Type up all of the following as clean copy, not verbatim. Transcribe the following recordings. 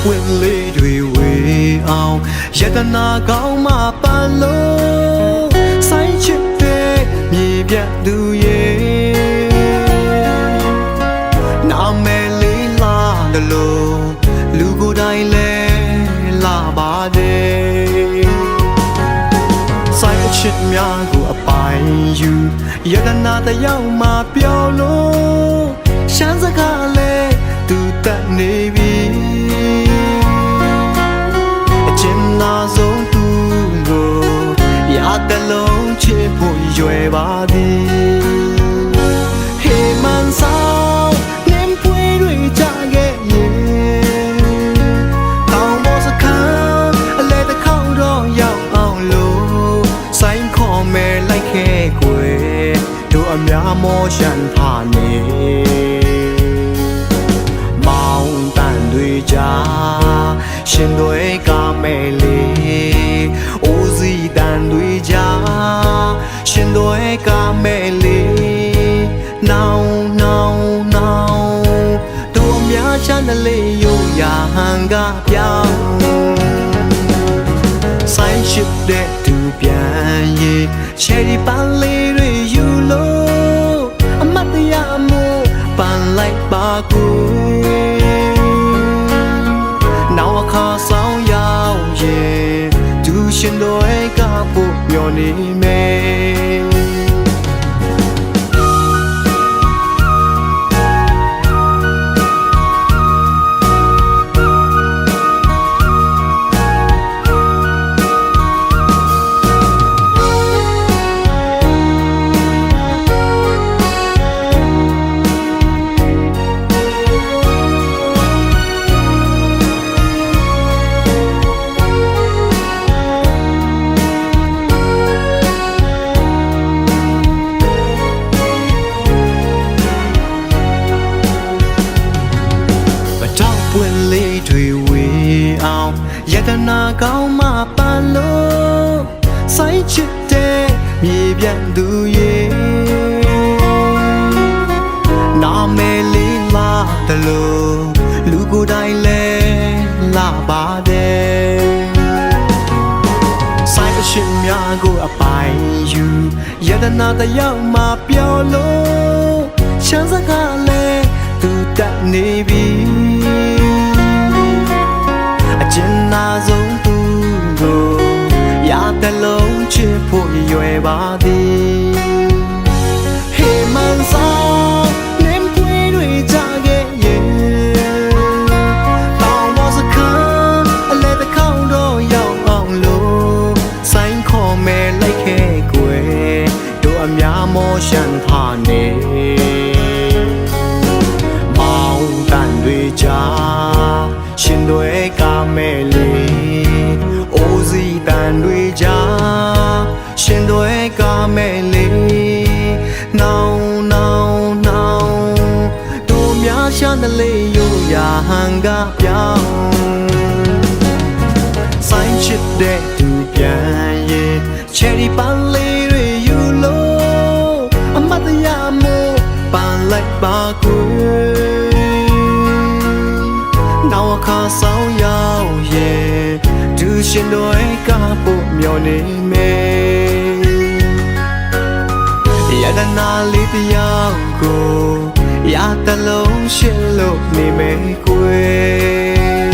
ဝင်လေးတွေဝေအောင်ယတနာကောင်းမှပန်လို့ဆိုင်ချစ်တဲ့မြေပြတ်သူရဲ့နာမည်လေးလာတယ်လို့လူကိုယ်တိုင်လဲလာပါတယ်ဆိုင်အချစ်များကိုအပိုင်ယူယတနာတယောက်မှပြောလို့ရှမ်းစကားလဲသူတတ်နေပြီဆုံးသူကိုရတဲ့လုံးချစ်ဖို့ရွယ်ပါသည်ဟေးမန်ဆောင်နင်းပွေတွေကြခဲ့ရင်တောင်ပေါ်စခန်းအလဲတစ်ခေါက်တော့ရောက်အောင်လို့ဆိုင်ခေါ်မယ်လိုက်ခဲ့ကွယ်တို့အများမောရှန်ထားနေမောင်တန်တွေကြားရှင်တွေကမဲ့လေးအိုးစီတန်တွေကြားရှင်တွေကမဲ့လေးနောင်တို့အများချမ်းတလေးရိုးရာဟန်ကပြောင်းဆိုင်ရှိတဲ့သူပြန်ရေးချယ်ရီပန်းလေးတွေယူလို့အမတ်တရားမှုပန်းလိုက်ပါကိုရှင်တွေကပို့မျောနေမယ်ပွင့်လေးတွေဝေအောင်ယတနာကောင်းမှပန်လို့ဆိုင်ချစ်တဲ့မြေပြတ်သူရဲ့နာမည်လေးလာတယ်လို့လူကိုယ်တိုင်လဲလာပါတယ်ဆိုင်အရှင်များကိုအပိုင်ယူယတနာတယောက်မှပြောလို့ရှမ်းစကားလဲသူတတ်နေပြီအကျဉ်းနာဆုံးသူကိုရတဲ့လုံးချစ်ဖို့ရွယ်ပါသည်ဟေးမန်ဆောင်နင်းပွေတွေကြခဲ့ရင်တောင်ပေါ်စခန်းအလဲတစ်ခေါက်တော့ရောက်အောင်လို့ဆိုင်ခေါ်မယ်လိုက်ခဲ့ကွယ်တို့အများမောရှန်ထားနေရှင်တွေကမဲ့လေးအိုးစီတန်တွေကြားရှင်တွေကမဲ့လေးနောင်တို့များရှာတဲ့လေးရိုးရာဟန်ကပြောင်းဆိုင်ချစ်တဲ့သူပြန်ရဲ့ချယ်ရီပန်းလေးတွေယူလို့အမတ်တရားမှုပန်းလိုက်ပါကွယ်နောက်အခါဆောင်ရောက်ရဲ့သူရှင်တွေကပို့မျောနေမယ်ယတနာလေးတယောက်ကိုရတလုံးရှင်လို့နေမယ်ကွယ်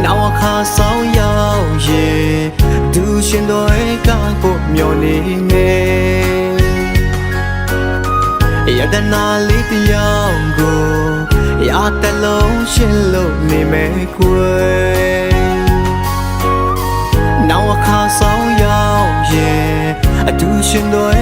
နောက်အခါဆောင်ရောက်ရဲ့သူရှင်တွေကပို့မျောနေမယ်ယတနာလေးတယောက်ကိုရတဲ့လုံးရှင်လို့နေမယ်ကွယ်န ရှင်တို့